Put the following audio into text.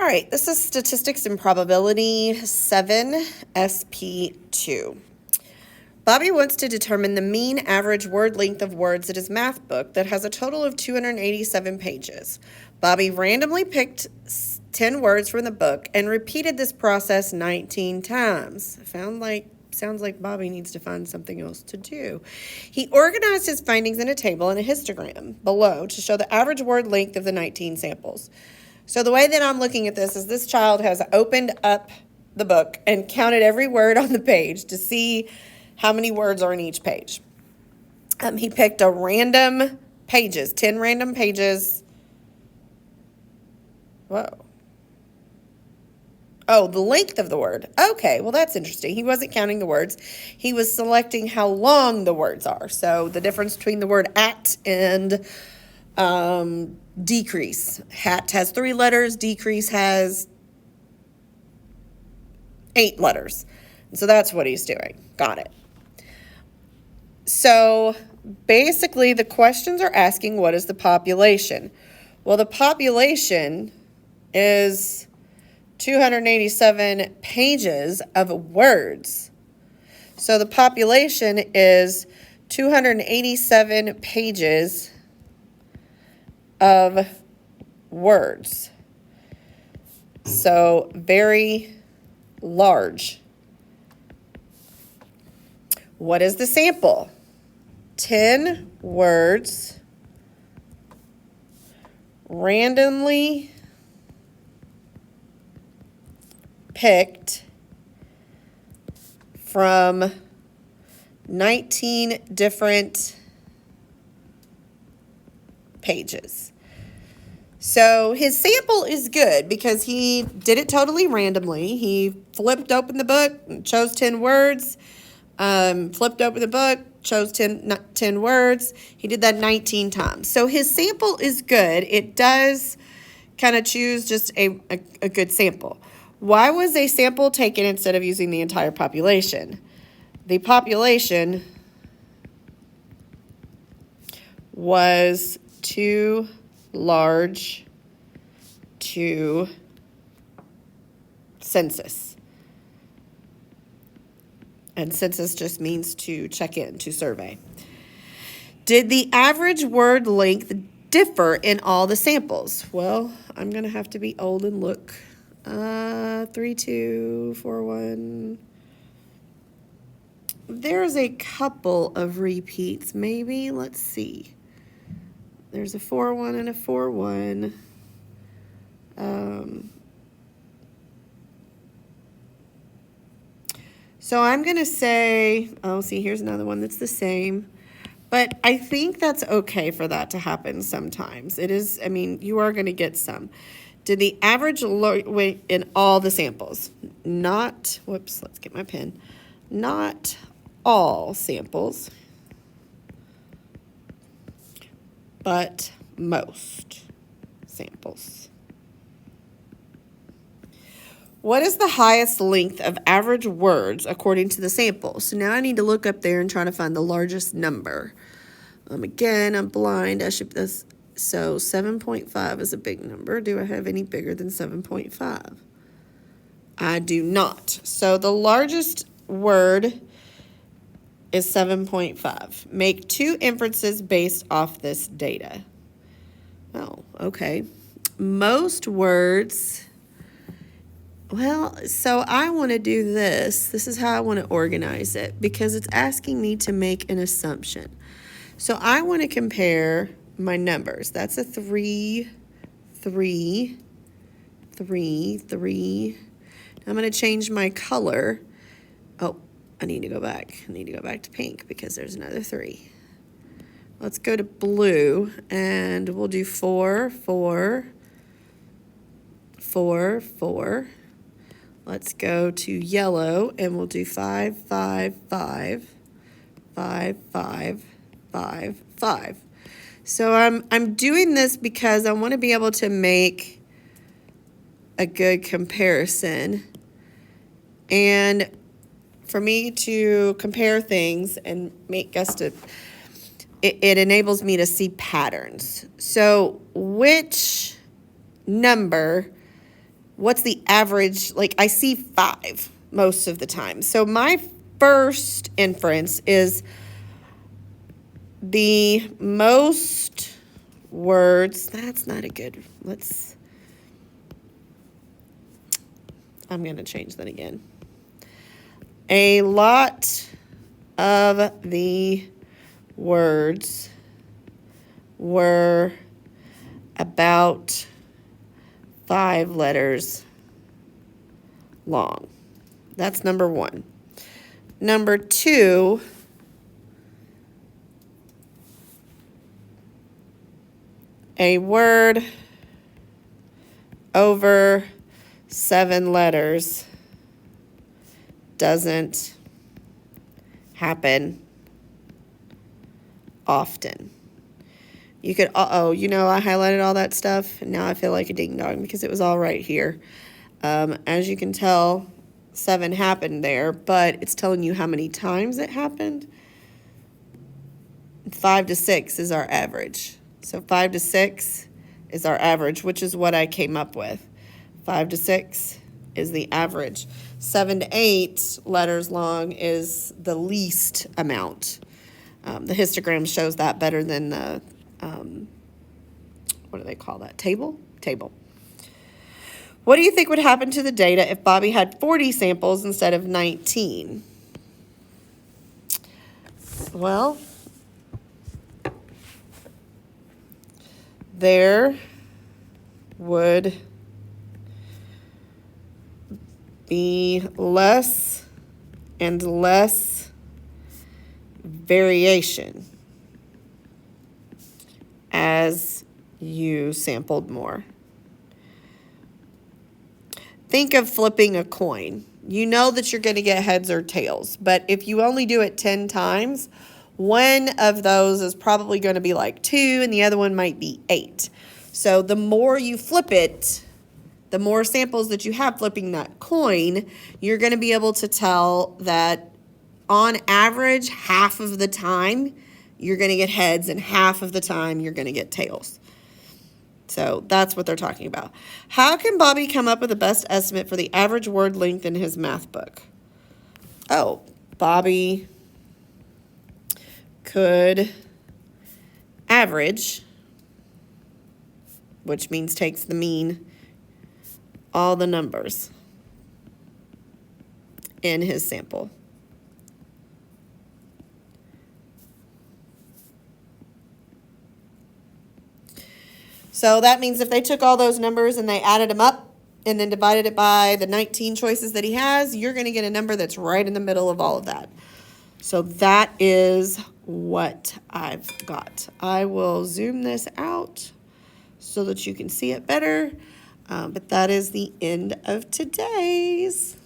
All right, this is Statistics and Probability 7.SP.2. Bobby wants to determine the mean average word length of words in his math book that has a total of 287 pages. Bobby randomly picked 10 words from the book and repeated this process 19 times. Sounds like Bobby needs to find something else to do. He organized his findings in a table and a histogram below to show the average word length of the 19 samples. So the way that I'm looking at this child has opened up the book and counted every word on the page to see how many words are in each page. He picked 10 random pages. Whoa. Oh, the length of the word. Okay, well, that's interesting. He wasn't counting the words. He was selecting how long the words are. So the difference between the word at and decrease. Hat has 3 letters. Decrease has 8 letters. So that's what he's doing. Got it. So basically, the questions are asking, what is the population? Well, the population is 287 pages of words. So the population is 287 pages of words. So very large. What is the sample? 10 words randomly picked from 19 different pages. So his sample is good because he did it totally randomly. He flipped open the book, chose 10 words, flipped open the book, chose 10 words. He did that 19 times. So his sample is good. It does kind of choose just a good sample. Why was a sample taken instead of using the entire population? The population was too large to census. And census just means to check in, to survey. Did the average word length differ in all the samples? Well, I'm going to have to be old and look. 3, 2, 4, 1. There's a couple of repeats, maybe. Let's see. There's a 4, 1 and a 4, 1. So I'm going to say, see, here's another one that's the same. But I think that's okay for that to happen sometimes. It is, you are going to get some. Did the average weight in all the samples? Let's get my pen. Not all samples, but most samples. What is the highest length of average words according to the sample? So now I need to look up there and try to find the largest number. Again, I'm blind. So 7.5 is a big number. Do I have any bigger than 7.5? I do not. So the largest word is 7.5. Make 2 inferences based off this data. Oh, okay. Most words... Well, so I want to do this. This is how I want to organize it because it's asking me to make an assumption. So I want to compare my numbers. That's a 3, 3, 3, 3. I'm going to change my color. Oh, I need to go back. I need to go back to pink because there's another 3. Let's go to blue and we'll do 4, 4, 4, 4. Let's go to yellow and we'll do 5, 5, 5, 5, 5, 5, 5. So I'm doing this because I want to be able to make a good comparison. And for me to compare things and make us to, it enables me to see patterns. So which number what's the average? Like, I see 5 most of the time. So my first inference is the most words. That's not a good, I'm going to change that again. A lot of the words were about 5 letters long. That's number 1. Number 2, a word over 7 letters doesn't happen often. You could, you know, I highlighted all that stuff, and now I feel like a ding dong because it was all right here. As you can tell, 7 happened there, but it's telling you how many times it happened. 5 to 6 is our average. So 5 to 6 is our average, which is what I came up with. 5 to 6 is the average. 7 to 8 letters long is the least amount. The histogram shows that better than the, what do they call that? Table? Table. What do you think would happen to the data if Bobby had 40 samples instead of 19? Well, there would be less and less variation as you sampled more. Think of flipping a coin. You know that you're going to get heads or tails, but if you only do it 10 times, one of those is probably going to be like 2 and the other one might be 8. So the more you flip it, the more samples that you have flipping that coin, you're going to be able to tell that on average, half of the time you're going to get heads and half of the time you're going to get tails. So that's what they're talking about. How can Bobby come up with the best estimate for the average word length in his math book? Oh, Bobby could average, which means takes the mean, all the numbers in his sample. So that means if they took all those numbers and they added them up and then divided it by the 19 choices that he has, you're going to get a number that's right in the middle of all of that. So that is what I've got. I will zoom this out so that you can see it better. But that is the end of today's.